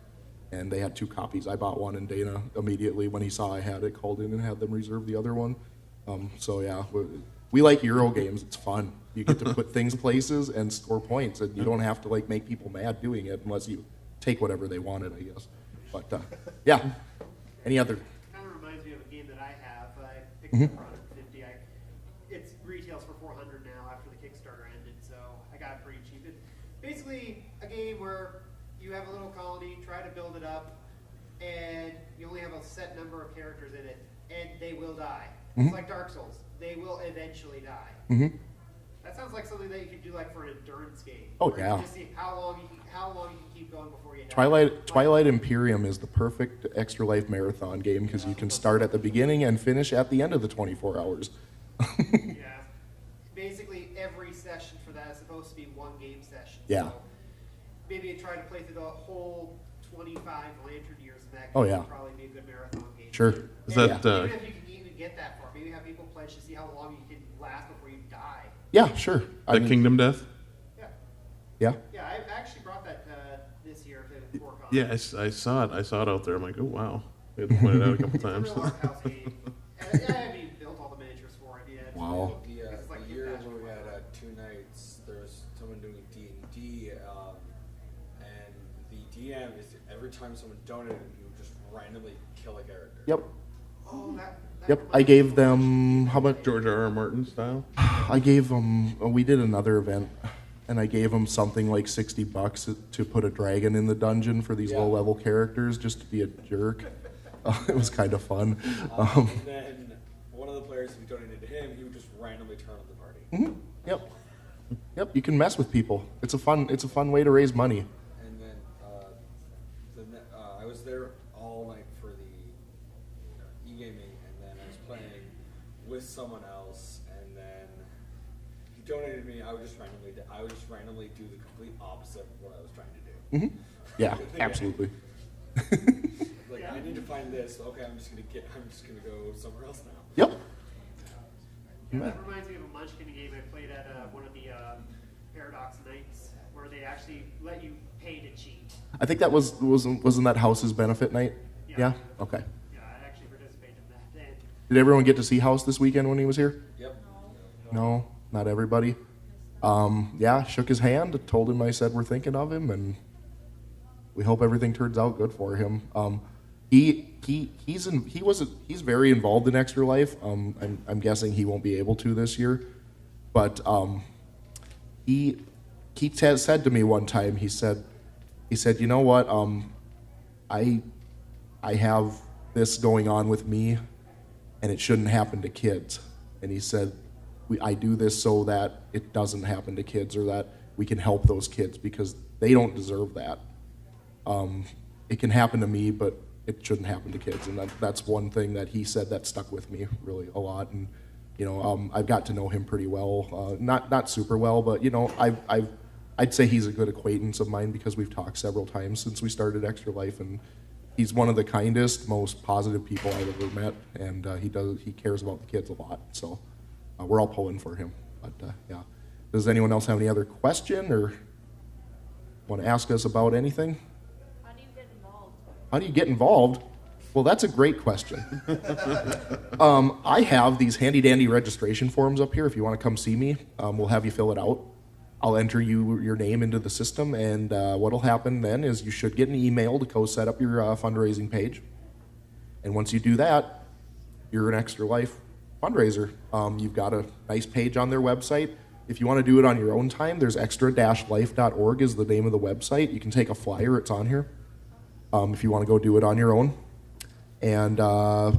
and they had 2 copies. I bought one, and Dana immediately, when he saw I had it, called in and had them reserve the other one. So yeah, we like Euro games. It's fun. You get to put things places and score points, and you don't have to like make people mad doing it unless you take whatever they wanted, I guess. But yeah, any other? Kind of reminds me of a game that I have. I picked it up for $150. It's retails for $400 now after the Kickstarter ended, so I got it pretty cheap. It's basically a game where you have a little colony, try to build it up, and you only have a set number of characters in it, and they will die. It's like Dark Souls. They will eventually die. That sounds like something that you could do like for an endurance game. Oh, where yeah. You just see how long you can keep going before you die. Twilight Imperium is the perfect Extra Life marathon game because you can start at the beginning and finish at the end of the 24 hours. Yeah. Basically, every session for that is supposed to be one game session. Yeah. So maybe try to play through the whole 25 Lantern years in that game. Oh, yeah. Would probably be a good marathon game. Sure. Is And that even if you can even get that far, maybe have people pledge to see how long you can last before you die. Yeah, sure. Kingdom Death? Yeah. Yeah. Yeah, I actually brought that this year to CoreCon Yeah, I saw it. I saw it out there. I'm like, oh wow. We had to point it out a couple It's a times. real art house game. And I haven't even built all the miniatures for it yet. Wow. It's like The a year magic where we had wand. 2 nights, there was someone doing D&D, and the DM is every time someone donated, he would just randomly kill a character. Yep. Oh, that Yep. reminds I me gave of them how much? George R.R. Martin style. I gave them. We did another event, and I gave them something like $60 to put a dragon in the dungeon for these Yeah. low-level characters, just to be a jerk. It was kind of fun. And then one of the players who donated to him, he would just randomly turn on the party. Mhm. Yep. Yep. You can mess with people. It's a fun way to raise money. And then I was there all night for the e-gaming, and then I was playing with someone else, and then he donated me. I would just randomly do the complete opposite of what I was trying to do. Hmm. Yeah. Absolutely. Like, I need to find this. Okay, I'm just gonna go somewhere else now. Yep. Yeah, that reminds me of a Munchkin game I played at one of the Paradox nights, where they actually let you pay to cheat. I think that wasn't that House's benefit night? Yeah. Okay. Yeah, I actually participated in that. And Did everyone get to see House this weekend when he was here? Yep. No, not everybody. Yeah, shook his hand, told him I said we're thinking of him, and we hope everything turns out good for him. He's very involved in Extra Life. I'm guessing he won't be able to this year, but he said to me one time. He said, you know what? I have this going on with me, and it shouldn't happen to kids. And he said, I do this so that it doesn't happen to kids, or that we can help those kids, because they don't deserve that. It can happen to me, but it shouldn't happen to kids. And that's one thing that he said that stuck with me really a lot. And I've got to know him pretty well, not super well, but I'd say he's a good acquaintance of mine, because we've talked several times since we started Extra Life, and he's one of the kindest, most positive people I've ever met, and he cares about the kids a lot. So we're all pulling for him. But yeah, does anyone else have any other question or want to ask us about anything? How do you get involved? How do you get involved? Well, that's a great question. I have these handy-dandy registration forms up here. If you want to come see me, we'll have you fill it out. I'll enter your name into the system, and what'll happen then is you should get an email to go set up your fundraising page. And once you do that, you're an Extra Life fundraiser. You've got a nice page on their website. If you want to do it on your own time, there's extra-life.org is the name of the website. You can take a flyer, it's on here, if you want to go do it on your own. And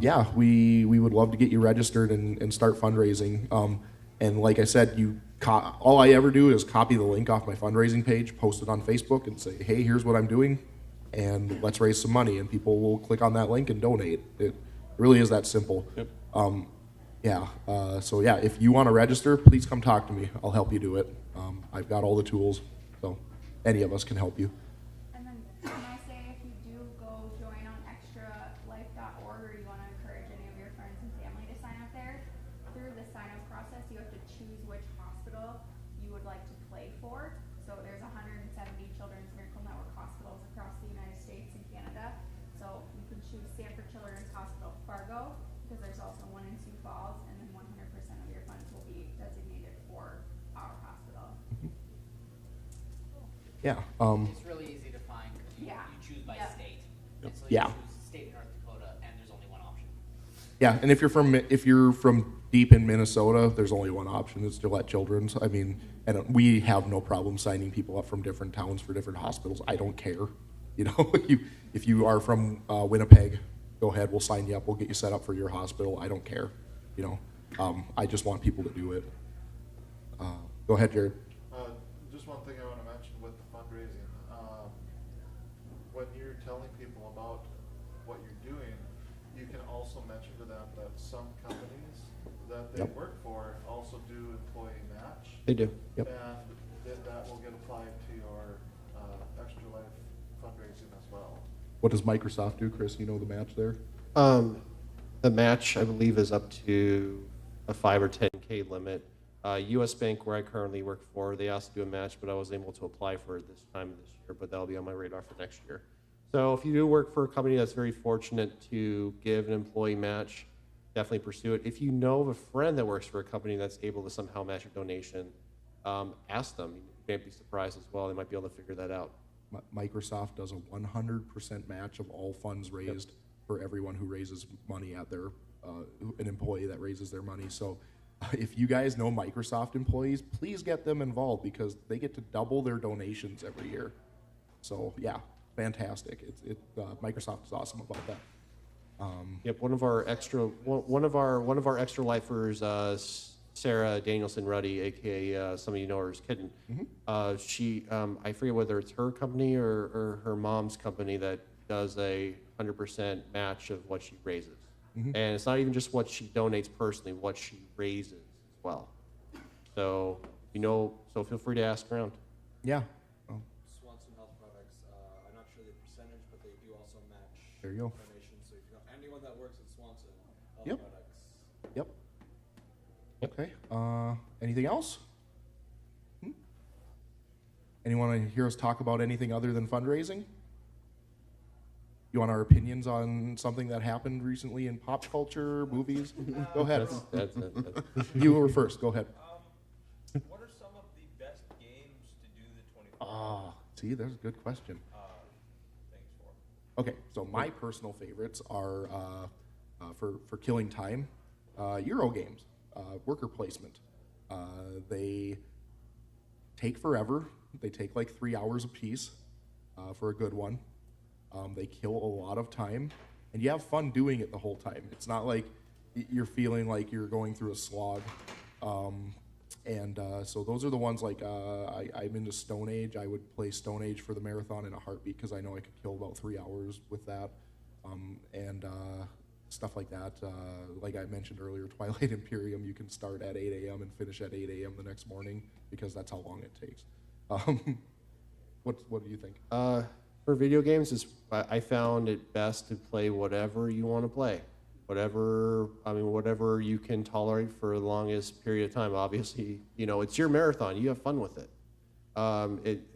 yeah, we would love to get you registered and start fundraising. And like I said, all I ever do is copy the link off my fundraising page, post it on Facebook, and say, hey, here's what I'm doing, and let's raise some money. And people will click on that link and donate. It really is that simple. Yep. Yeah, so yeah, if you want to register, please come talk to me. I'll help you do it. I've got all the tools, so any of us can help you. And then can I say, if you do go join on extralife.org, or you want to encourage any of your friends and family to sign up there, through the sign-up process, you have to choose which hospital you would like to play for. So there's 170 Children's Miracle Network hospitals across the United States and Canada. So you can choose Sanford Children's Hospital Fargo, because there's also one in Sioux Falls, and then 100% of your funds will be designated for our hospital. Yeah. It's really easy to find, because you Yeah. choose by Yeah. state. And so Yeah. you choose state of North Dakota, and there's only one option. Yeah, and if you're from deep in Minnesota, there's only one option. It's Gillette Children's. I mean, and we have no problem signing people up from different towns for different hospitals. I don't care. If you are from Winnipeg, go ahead. We'll sign you up. We'll get you set up for your hospital. I don't care. I just want people to do it. Go ahead, Jared. Just one thing I want to mention with the fundraising. When you're telling people about what you're doing, you can also mention to them that some companies that they Yep. work for also do employee match. They do. Yep. And that will get applied to your Extra Life fundraising as well. What does Microsoft do, Chris? You know the match there? The match, I believe, is up to a 5 or 10K limit. U.S. Bank, where I currently work for, they also do a match, but I was able to apply for it this year, but that'll be on my radar for next year. So if you do work for a company that's very fortunate to give an employee match, definitely pursue it. If you know of a friend that works for a company that's able to somehow match your donation, ask them. You may be surprised as well. They might be able to figure that out. Microsoft does a 100% match of all funds raised for everyone who raises money at their, an employee that raises their money. So if you guys know Microsoft employees, please get them involved because they get to double their donations every year. So yeah, fantastic. Microsoft is awesome about that. Yep, one of our extra lifers, Sarah Danielson Ruddy, aka some of you know her as Kitten. She, I forget whether it's her company or her mom's company that does a 100% match of what she raises, and it's not even just what she donates personally, what she raises as well. So so feel free to ask around. Yeah. Swanson Health Products, I'm not sure the percentage, but they do also match There you go. donations. So if you know anyone that works at Swanson Health Yep. Products, Yep. Okay. Anything else? Anyone want to hear us talk about anything other than fundraising? You want our opinions on something that happened recently in pop culture, movies? Go ahead. That's it. You were first. Go ahead. What are some of the best games to do the 24 Ah, see, there's a good question. Thanks for? Okay, so my personal favorites are for killing time, Euro games, worker placement. They take forever. They take like 3 hours apiece for a good one. They kill a lot of time, and you have fun doing it the whole time. It's not like you're feeling like you're going through a slog. So those are the ones like I'm into Stone Age. I would play Stone Age for the marathon in a heartbeat because I know I could kill about 3 hours with that. Stuff like that. Like I mentioned earlier, Twilight Imperium, you can start at 8 a.m. and finish at 8 a.m. the next morning because that's how long it takes. What do you think? For video games, I found it best to play whatever you want to play. Whatever you can tolerate for the longest period of time. Obviously, it's your marathon. You have fun with it.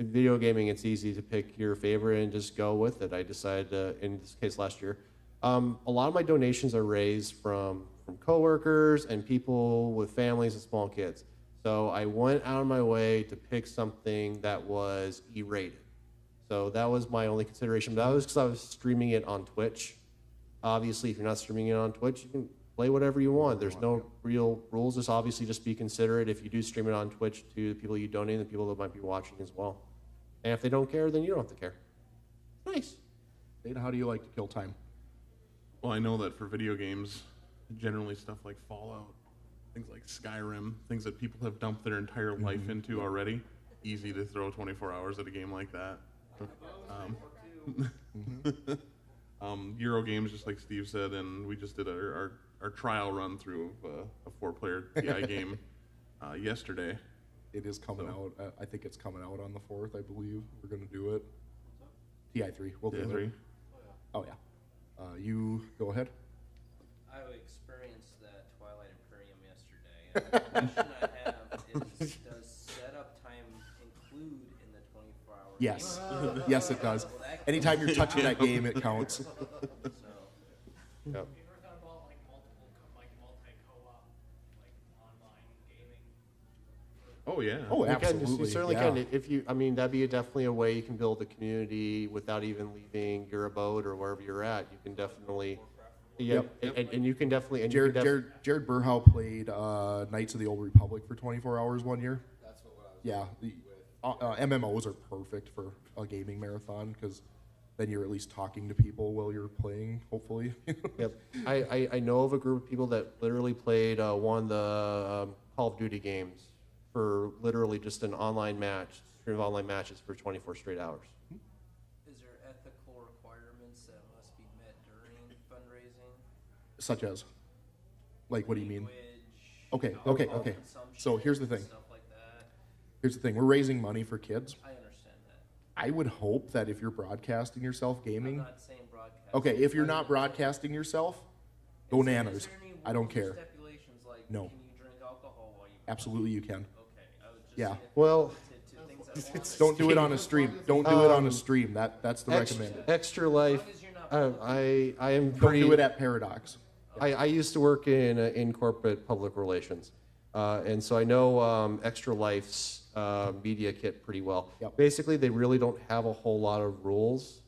In video gaming, it's easy to pick your favorite and just go with it. I decided in this case last year, a lot of my donations are raised from coworkers and people with families and small kids. So I went out of my way to pick something that was E-rated. So that was my only consideration. But that was because I was streaming it on Twitch. Obviously, if you're not streaming it on Twitch, you can play whatever you want. There's no real rules. Just obviously just be considerate if you do stream it on Twitch to the people you donate and the people that might be watching as well. And if they don't care, then you don't have to care. Nice. Dana, how do you like to kill time? Well, I know that for video games, generally stuff like Fallout, things like Skyrim, things that people have dumped their entire life into already, easy to throw 24 hours at a game like that. Euro games, just like Steve said, and we just did our trial run through of a 4-player TI game yesterday. It is coming out. I think it's coming out on the 4th, I believe. We're going to do it. TI3. We'll do TI3. it. Oh, yeah. You go ahead. I experienced that Twilight Imperium yesterday. And the question I have is, does setup time include in the 24-hour Yes. game? Yes, it does. Well, that Anytime you're touching that game, it counts. So, Yep. Have you ever thought about multi-co-op, online gaming? Oh, yeah. Oh, You can, absolutely. you certainly yeah. can. If you, that'd be definitely a way you can build a community without even leaving your abode or wherever you're at. You can definitely, and you can definitely. Jared Burhow played Knights of the Old Republic for 24 hours one year. that's what I was Yeah, MMOs are perfect for a gaming marathon because then you're at least talking to people while you're playing, hopefully. Yep. I know of a group of people that literally played one of the Call of Duty games for literally just an online match, stream of online matches for 24 straight hours. is there ethical requirements that must be met during fundraising? Such as? Like, what do you mean? Language, Okay. alcohol So here's the consumption, thing. Stuff like that. Here's the thing. We're raising money for kids. I understand that. I would hope that if you're broadcasting yourself I'm gaming, not saying broadcast. okay, if you're not broadcasting yourself, go Is there nanas. any I don't rules or care. Stipulations like, No. can you drink alcohol while you Absolutely you can. Okay, I was just Yeah. seeing if Well- to things Don't do it on a stream. Don't do it on a stream. That's the recommended. Extra Life. As long as you're not I am Don't pretty. do it at Paradox. I used to work in corporate public relations, and so I know Extra Life's media kit pretty well. Yep. Basically, they really don't have a whole lot of rules.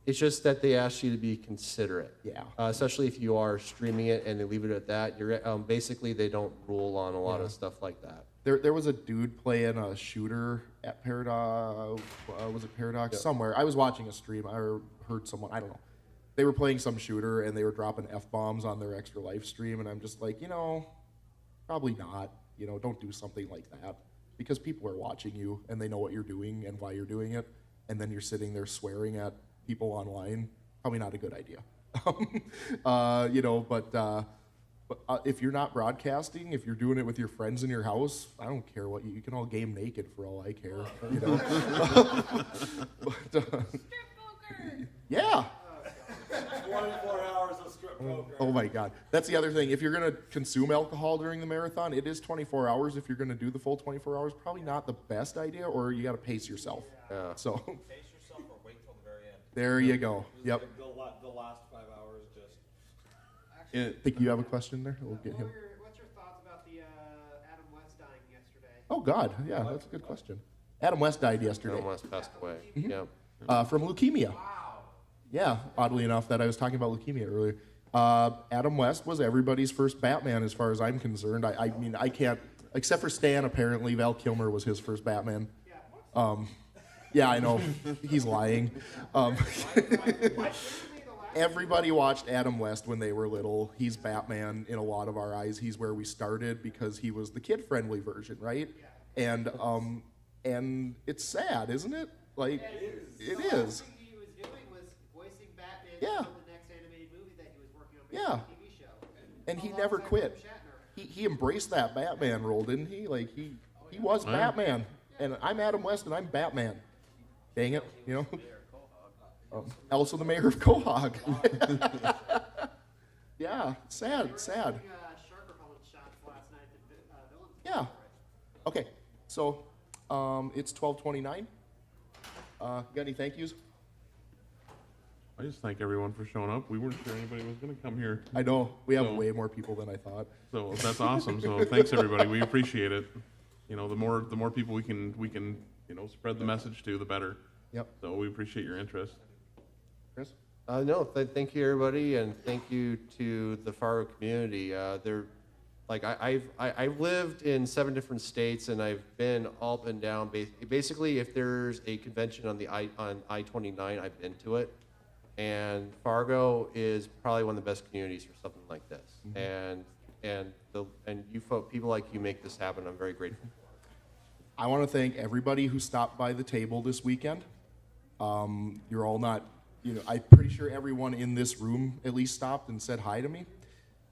It's just that they ask you to be considerate. Yeah. Especially if you are streaming it and they leave it at that. You're basically they don't rule on a lot of stuff like that. There was a dude playing a shooter at Paradox. Was it Paradox? Yep. Somewhere. I was watching a stream. I heard someone. I don't know. They were playing some shooter and they were dropping F-bombs on their Extra Life stream, and I'm just like, probably not. Don't do something like that because people are watching you and they know what you're doing and why you're doing it, and then you're sitting there swearing at people online. Probably not a good idea. But if you're not broadcasting, if you're doing it with your friends in your house, I don't care what you can all game naked for all I care. But, yeah. 24 hours of strip poker. Oh my God. That's the other thing. If you're going to consume alcohol during the marathon, it is 24 hours. If you're going to do the full 24 hours, probably not the best idea, or you got to pace yourself. Yeah. So Pace yourself or wait till the very end. there you go. Yep. The last 5 hours just. I think you have a question there? We'll get him. What's your thoughts about the Adam West dying yesterday? Oh God. Yeah, that's a good question. Adam West died yesterday. Adam West passed away. Mm-hmm. Yeah. From leukemia. Yeah, oddly enough, that I was talking about leukemia earlier. Adam West was everybody's first Batman, as far as I'm concerned. I mean, I can't, except for Stan. Apparently, Val Kilmer was his first Batman. Yeah, I know, he's lying. Everybody watched Adam West when they were little. He's Batman in a lot of our eyes. He's where we started because he was the kid-friendly version, right? And it's sad, isn't it? Like, it is. He was doing was voicing Batman Yeah. in the next animated movie that he was working on, Yeah. making a TV show. And he never quit. He embraced that Batman role, didn't he? Like he was Batman, and I'm Adam West, and I'm Batman. Dang it, Also the mayor of Quahog. Yeah, sad. Shark repellent shots last night at the Villains. Yeah. Okay, so it's 12:29. Got any thank yous? I just thank everyone for showing up. We weren't sure anybody was going to come here. I know we have So- way more people than I thought. So that's awesome. So thanks everybody. We appreciate it. The more people we can spread the message to, the better. Yep. So we appreciate your interest. Chris? No, thank you everybody, and thank you to the Fargo community. I've lived in 7 different states, and I've been all up and down. Basically, if there's a convention on I-29, I've been to it, and Fargo is probably one of the best communities for something like this. Mm-hmm. And you people like you make this happen. I'm very grateful. I want to thank everybody who stopped by the table this weekend. You're all not, I'm pretty sure everyone in this room at least stopped and said hi to me.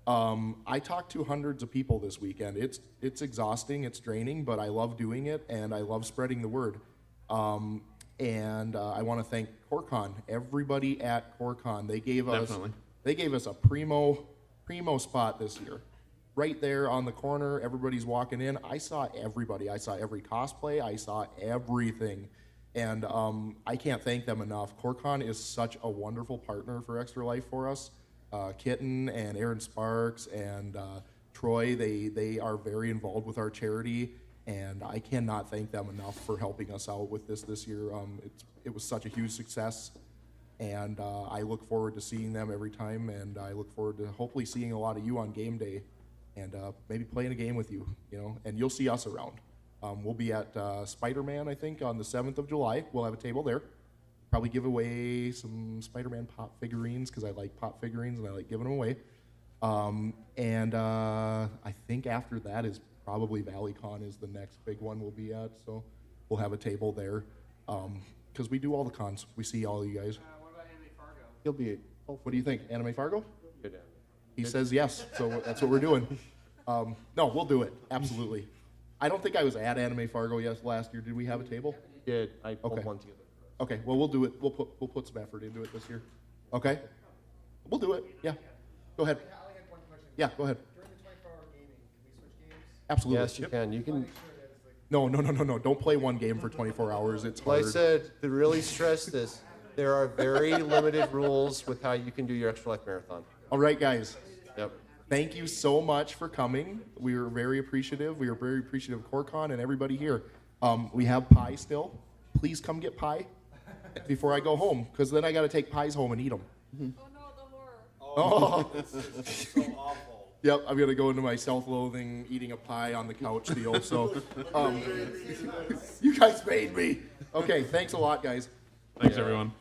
I talked to hundreds of people this weekend. It's exhausting, it's draining, but I love doing it, and I love spreading the word. And I want to thank CoreCon, everybody at CoreCon. They gave us a primo spot this year. Right there on the corner, everybody's walking in. I saw everybody. I saw every cosplay. I saw everything. And I can't thank them enough. CoreCon is such a wonderful partner for Extra Life for us. Kitten and Aaron Sparks and Troy, they are very involved with our charity, and I cannot thank them enough for helping us out with this year. It was such a huge success, and I look forward to seeing them every time, and I look forward to hopefully seeing a lot of you on game day, and maybe playing a game with you, and you'll see us around. We'll be at Spider-Man, I think, on the 7th of July. We'll have a table there. Probably give away some Spider-Man pop figurines because I like pop figurines and I like giving them away. And I think after that is probably ValleyCon is the next big one we'll be at. So we'll have a table there because we do all the cons. We see all of you guys. What about Anime Fargo? He'll be. What do you think? Anime Fargo? Good. He says yes, so that's what we're doing. No, we'll do it. Absolutely. I don't think I was at Anime Fargo last year. Did we have a table? Good. I pulled Okay. one together. Okay, well, we'll do it. We'll put some effort into it this year. Okay? We'll do it. Yeah. Go ahead. I only had one question. Yeah, go ahead. During the 24-hour gaming, can we switch games? Absolutely. Yes, you can. You I can. want to make sure that it's like No. Don't play one game for 24 hours. It's Like hard. I said, to really stress this, there are very limited rules with how you can do your Extra Life Marathon. All right, guys. Yep. Thank you so much for coming. We are very appreciative. We are very appreciative of CoreCon and everybody here. We have pie still. Please come get pie before I go home, because then I got to take pies home and eat them. Oh no, the horror. Oh. This is so awful. Yep, I'm gonna go into my self-loathing eating a pie on the couch deal. So, you guys made me. Okay, thanks a lot, guys. Thanks, everyone.